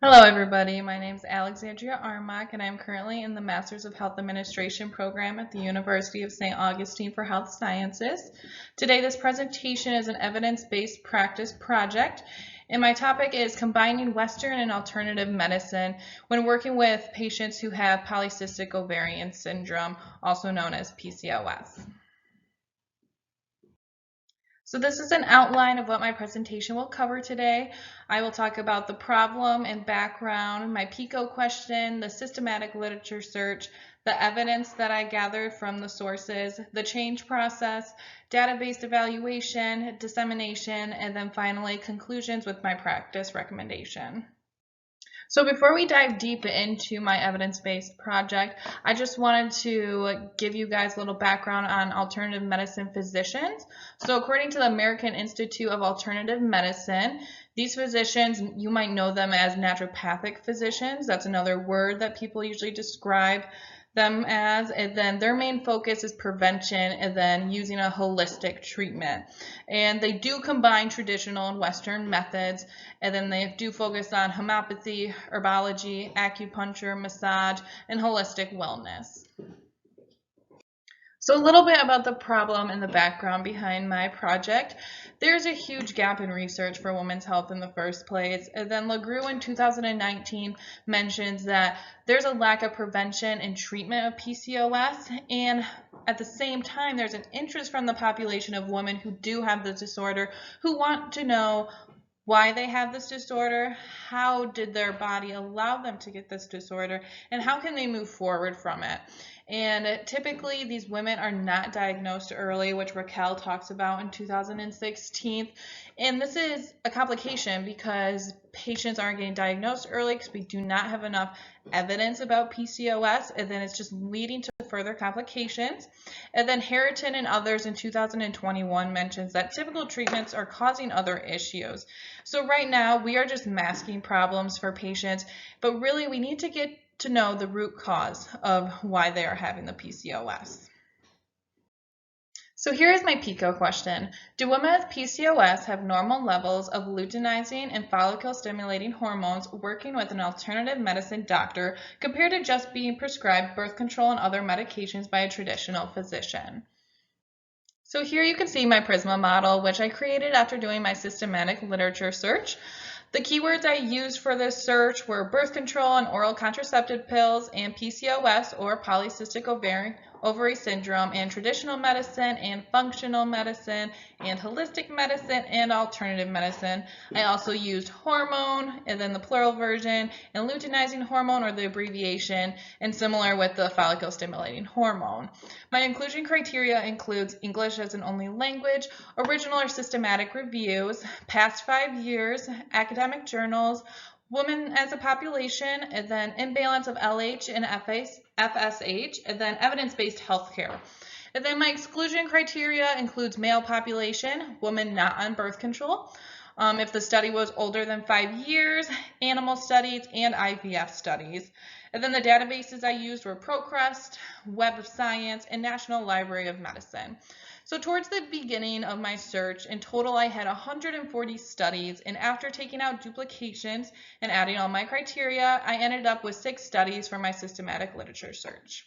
Hello everybody, my name is Alexandria Armach and I'm currently in the Masters of Health Administration program at the University of St. Augustine for Health Sciences. Today this presentation is an evidence-based practice project and my topic is combining Western and alternative medicine when working with patients who have polycystic ovarian syndrome, also known as PCOS. So this is an outline of what my presentation will cover today. I will talk about the problem and background, my PICO question, the systematic literature search, the evidence that I gathered from the sources, the change process, database evaluation, dissemination, and then finally conclusions with my practice recommendation. So before we dive deep into my evidence-based project, I just wanted to give you guys a little background on alternative medicine physicians. So according to the American Institute of Alternative Medicine, these physicians, you might know them as naturopathic physicians. That's another word that people usually describe them as, and then their main focus is prevention and then using a holistic treatment. And they do combine traditional and Western methods, and then they do focus on homeopathy, herbology, acupuncture, massage, and holistic wellness. So a little bit about the problem and the background behind my project. There's a huge gap in research for women's health in the first place. And then LaGrue in 2019 mentions that there's a lack of prevention and treatment of PCOS. And at the same time, there's an interest from the population of women who do have this disorder who want to know why they have this disorder, how did their body allow them to get this disorder, and how can they move forward from it. And typically these women are not diagnosed early, which Raquel talks about in 2016. And this is a complication because patients aren't getting diagnosed early because we do not have enough evidence about PCOS, and then it's just leading to further complications. And then Harrington and others in 2021 mentions that typical treatments are causing other issues. So right now we are just masking problems for patients, but really we need to get to know the root cause of why they are having the PCOS. So here is my PICO question. Do women with PCOS have normal levels of luteinizing and follicle-stimulating hormones working with an alternative medicine doctor compared to just being prescribed birth control and other medications by a traditional physician? So here you can see my PRISMA model, which I created after doing my systematic literature search. The keywords I used for this search were birth control and oral contraceptive pills and PCOS or polycystic ovary syndrome and traditional medicine and functional medicine and holistic medicine and alternative medicine. I also used hormone and then the plural version and luteinizing hormone or the abbreviation, and similar with the follicle stimulating hormone. My inclusion criteria includes English as an only language, original or systematic reviews, past 5 years, academic journals, women as a population, and then imbalance of LH and FSH, and then evidence-based healthcare. And then my exclusion criteria includes male population, women not on birth control, if the study was older than 5 years, animal studies, and IVF studies. And then the databases I used were ProQuest, Web of Science, and National Library of Medicine. So towards the beginning of my search, in total I had 140 studies, and after taking out duplications and adding all my criteria, I ended up with 6 studies for my systematic literature search.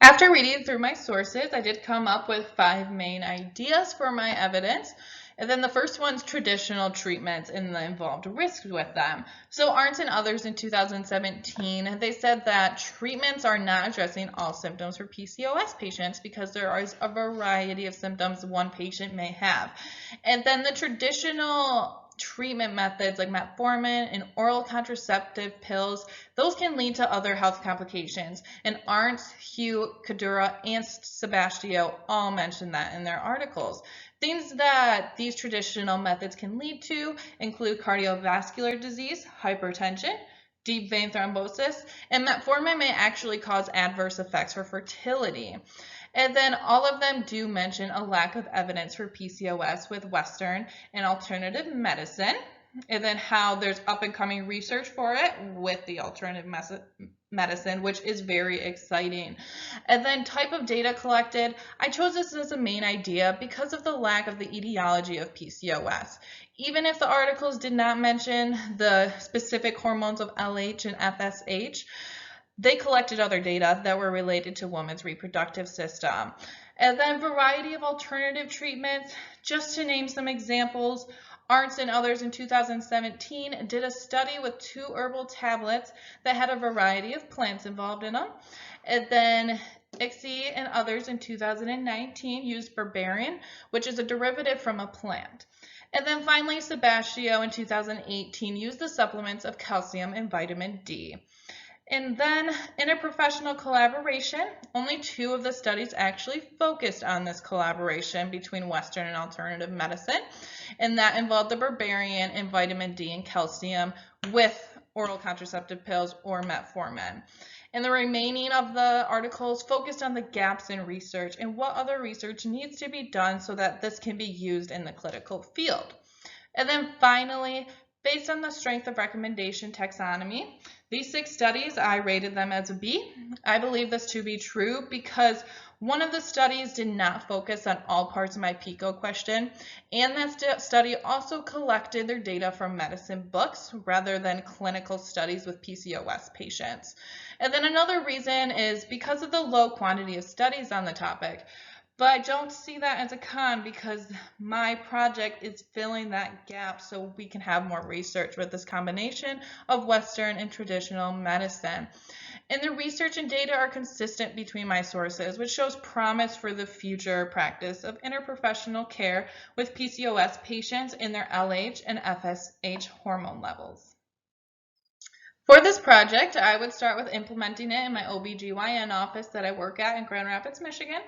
After reading through my sources, I did come up with 5 main ideas for my evidence. And then the first one's traditional treatments and the involved risks with them. So Arndt and others in 2017, they said that treatments are not addressing all symptoms for PCOS patients because there is a variety of symptoms one patient may have. And then the traditional treatment methods like metformin and oral contraceptive pills, those can lead to other health complications. And Arndt, Hugh, Kadura, and Sebastio all mentioned that in their articles. Things that these traditional methods can lead to include cardiovascular disease, hypertension, deep vein thrombosis, and metformin may actually cause adverse effects for fertility. And then all of them do mention a lack of evidence for PCOS with Western and alternative medicine, and then how there's up and coming research for it with the alternative medicine, which is very exciting. And then type of data collected, I chose this as a main idea because of the lack of the etiology of PCOS. Even if the articles did not mention the specific hormones of LH and FSH, they collected other data that were related to women's reproductive system. And then variety of alternative treatments, just to name some examples, Arntz and others in 2017 did a study with 2 herbal tablets that had a variety of plants involved in them. And then ICSI and others in 2019 used berberine, which is a derivative from a plant. And then finally, Sebastião in 2018 used the supplements of calcium and vitamin D. And then interprofessional collaboration, only 2 of the studies actually focused on this collaboration between Western and alternative medicine, and that involved the berberine and vitamin D and calcium with oral contraceptive pills or metformin. And the remaining of the articles focused on the gaps in research and what other research needs to be done so that this can be used in the clinical field. And then finally, based on the strength of recommendation taxonomy, these 6 studies, I rated them as a B. I believe this to be true because one of the studies did not focus on all parts of my PICO question, and that study also collected their data from medicine books rather than clinical studies with PCOS patients. And then another reason is because of the low quantity of studies on the topic. But I don't see that as a con because my project is filling that gap so we can have more research with this combination of Western and traditional medicine. And the research and data are consistent between my sources, which shows promise for the future practice of interprofessional care with PCOS patients in their LH and FSH hormone levels. For this project, I would start with implementing it in my OBGYN office that I work at in Grand Rapids, Michigan.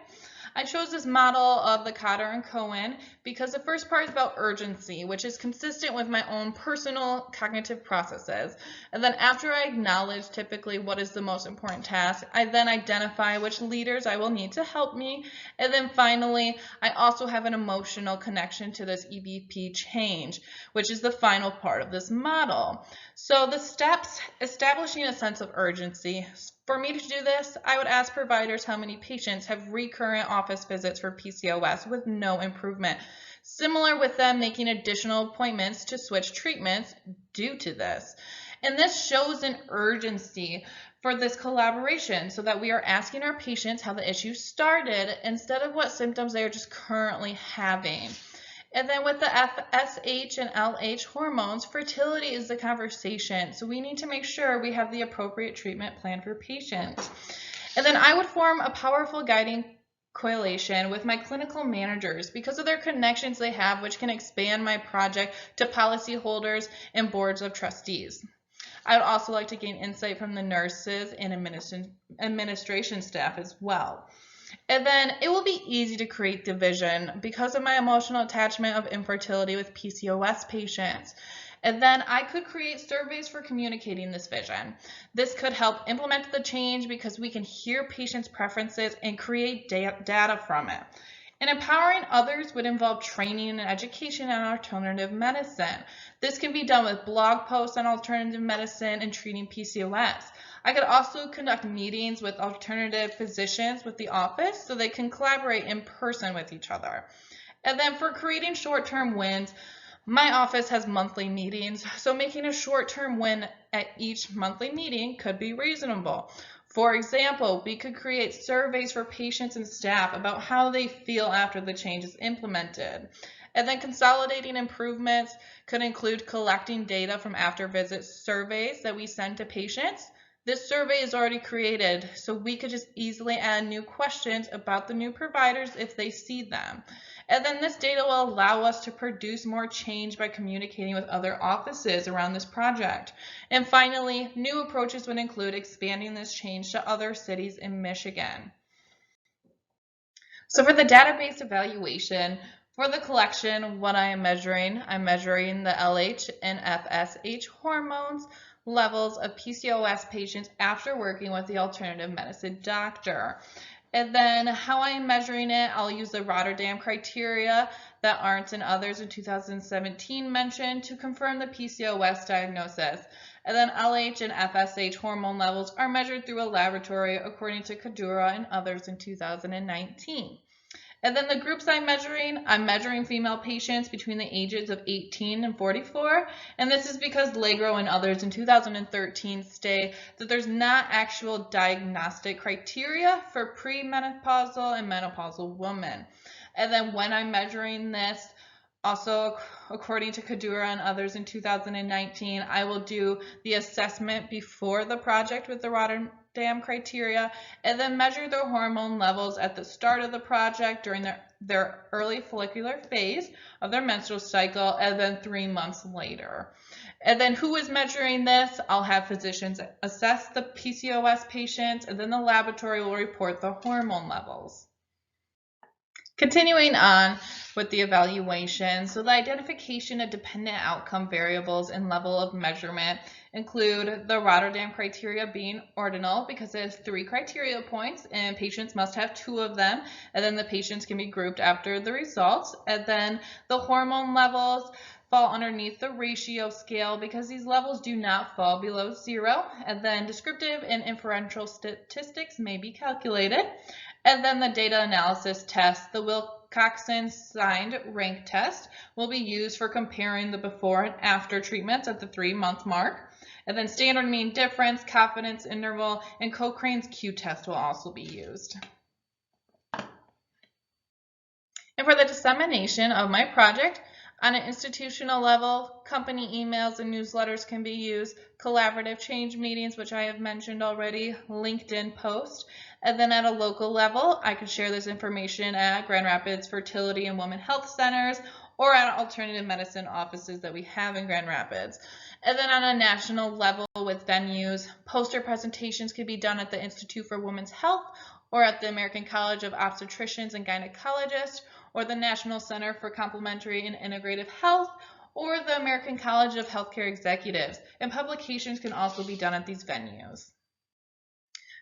I chose this model of the Cotter and Cohen because the first part is about urgency, which is consistent with my own personal cognitive processes. And then after I acknowledge typically what is the most important task, I then identify which leaders I will need to help me. And then finally, I also have an emotional connection to this EBP change, which is the final part of this model. So the steps, establishing a sense of urgency. For me to do this, I would ask providers how many patients have recurrent office visits for PCOS with no improvement, similar with them making additional appointments to switch treatments due to this. And this shows an urgency for this collaboration so that we are asking our patients how the issue started instead of what symptoms they are just currently having. And then with the FSH and LH hormones, fertility is the conversation. So we need to make sure we have the appropriate treatment plan for patients. And then I would form a powerful guiding correlation with my clinical managers because of their connections they have, which can expand my project to policyholders and boards of trustees. I would also like to gain insight from the nurses and administration staff as well. And then it will be easy to create division because of my emotional attachment of infertility with PCOS patients. And then I could create surveys for communicating this vision. This could help implement the change because we can hear patients' preferences and create data from it. And empowering others would involve training and education on alternative medicine. This can be done with blog posts on alternative medicine and treating PCOS. I could also conduct meetings with alternative physicians with the office so they can collaborate in person with each other. And then for creating short-term wins, my office has monthly meetings, so making a short-term win at each monthly meeting could be reasonable. For example, we could create surveys for patients and staff about how they feel after the change is implemented. And then consolidating improvements could include collecting data from after visit surveys that we send to patients. This survey is already created, so we could just easily add new questions about the new providers if they see them. And then this data will allow us to produce more change by communicating with other offices around this project. And finally, new approaches would include expanding this change to other cities in Michigan. So for the database evaluation, for the collection, what I'm measuring the LH and FSH hormones levels of PCOS patients after working with the alternative medicine doctor. And then how I am measuring it, I'll use the Rotterdam criteria that Arndt and others in 2017 mentioned to confirm the PCOS diagnosis. And then LH and FSH hormone levels are measured through a laboratory according to Kadura and others in 2019. And then the groups I'm measuring female patients between the ages of 18 and 44. And this is because Legro and others in 2013 state that there's not actual diagnostic criteria for premenopausal and menopausal women. And then when I'm measuring this, also, according to Kadura and others in 2019, I will do the assessment before the project with the Rotterdam criteria, and then measure their hormone levels at the start of the project during their early follicular phase of their menstrual cycle, and then 3 months later. And then who is measuring this? I'll have physicians assess the PCOS patients, and then the laboratory will report the hormone levels. Continuing on with the evaluation, so the identification of dependent outcome variables and level of measurement include the Rotterdam criteria being ordinal because it has 3 criteria points and patients must have 2 of them, and then the patients can be grouped after the results. And then the hormone levels fall underneath the ratio scale because these levels do not fall below 0, and then descriptive and inferential statistics may be calculated. And then the data analysis test, the Wilcoxon signed rank test, will be used for comparing the before and after treatments at the 3-month mark. And then standard mean difference, confidence interval, and Cochrane's Q test will also be used. And for the dissemination of my project, on an institutional level, company emails and newsletters can be used, collaborative change meetings, which I have mentioned already, LinkedIn post, and then at a local level, I can share this information at Grand Rapids Fertility and Women Health Centers or at alternative medicine offices that we have in Grand Rapids. And then on a national level with venues, poster presentations could be done at the Institute for Women's Health or at the American College of Obstetricians and Gynecologists, or the National Center for Complementary and Integrative Health, or the American College of Healthcare Executives. And publications can also be done at these venues.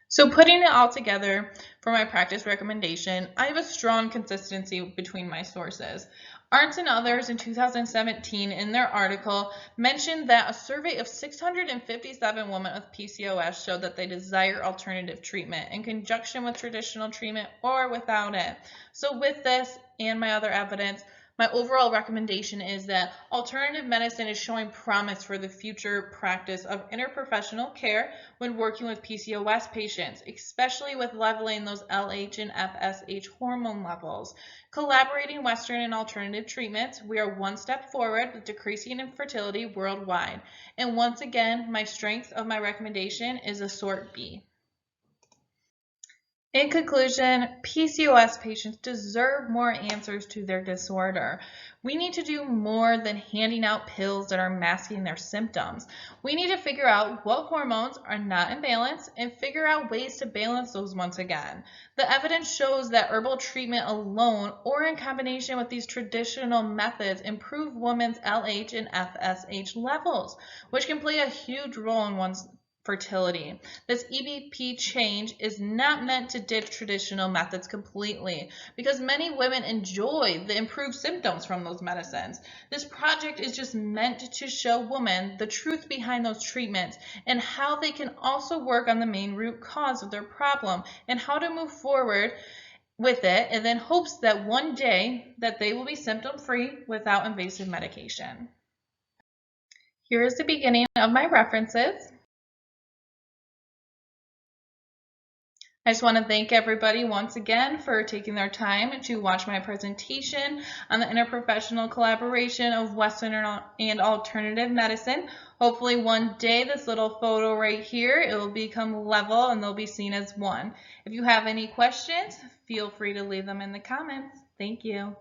So putting it all together for my practice recommendation, I have a strong consistency between my sources. Arndt and others in 2017 in their article mentioned that a survey of 657 women with PCOS showed that they desire alternative treatment in conjunction with traditional treatment or without it. So with this and my other evidence, my overall recommendation is that alternative medicine is showing promise for the future practice of interprofessional care when working with PCOS patients, especially with leveling those LH and FSH hormone levels. Collaborating Western and alternative treatments, we are one step forward with decreasing infertility worldwide. And once again, my strength of my recommendation is a sort B. In conclusion, PCOS patients deserve more answers to their disorder. We need to do more than handing out pills that are masking their symptoms. We need to figure out what hormones are not in balance and figure out ways to balance those once again. The evidence shows that herbal treatment alone or in combination with these traditional methods improve women's LH and FSH levels, which can play a huge role in one's fertility. This EBP change is not meant to ditch traditional methods completely because many women enjoy the improved symptoms from those medicines. This project is just meant to show women the truth behind those treatments and how they can also work on the main root cause of their problem and how to move forward with it, and then hopes that one day that they will be symptom-free without invasive medication. Here is the beginning of my references. I just want to thank everybody once again for taking their time to watch my presentation on the interprofessional collaboration of Western and alternative medicine. Hopefully one day this little photo right here, it will become level and they'll be seen as one. If you have any questions, feel free to leave them in the comments. Thank you.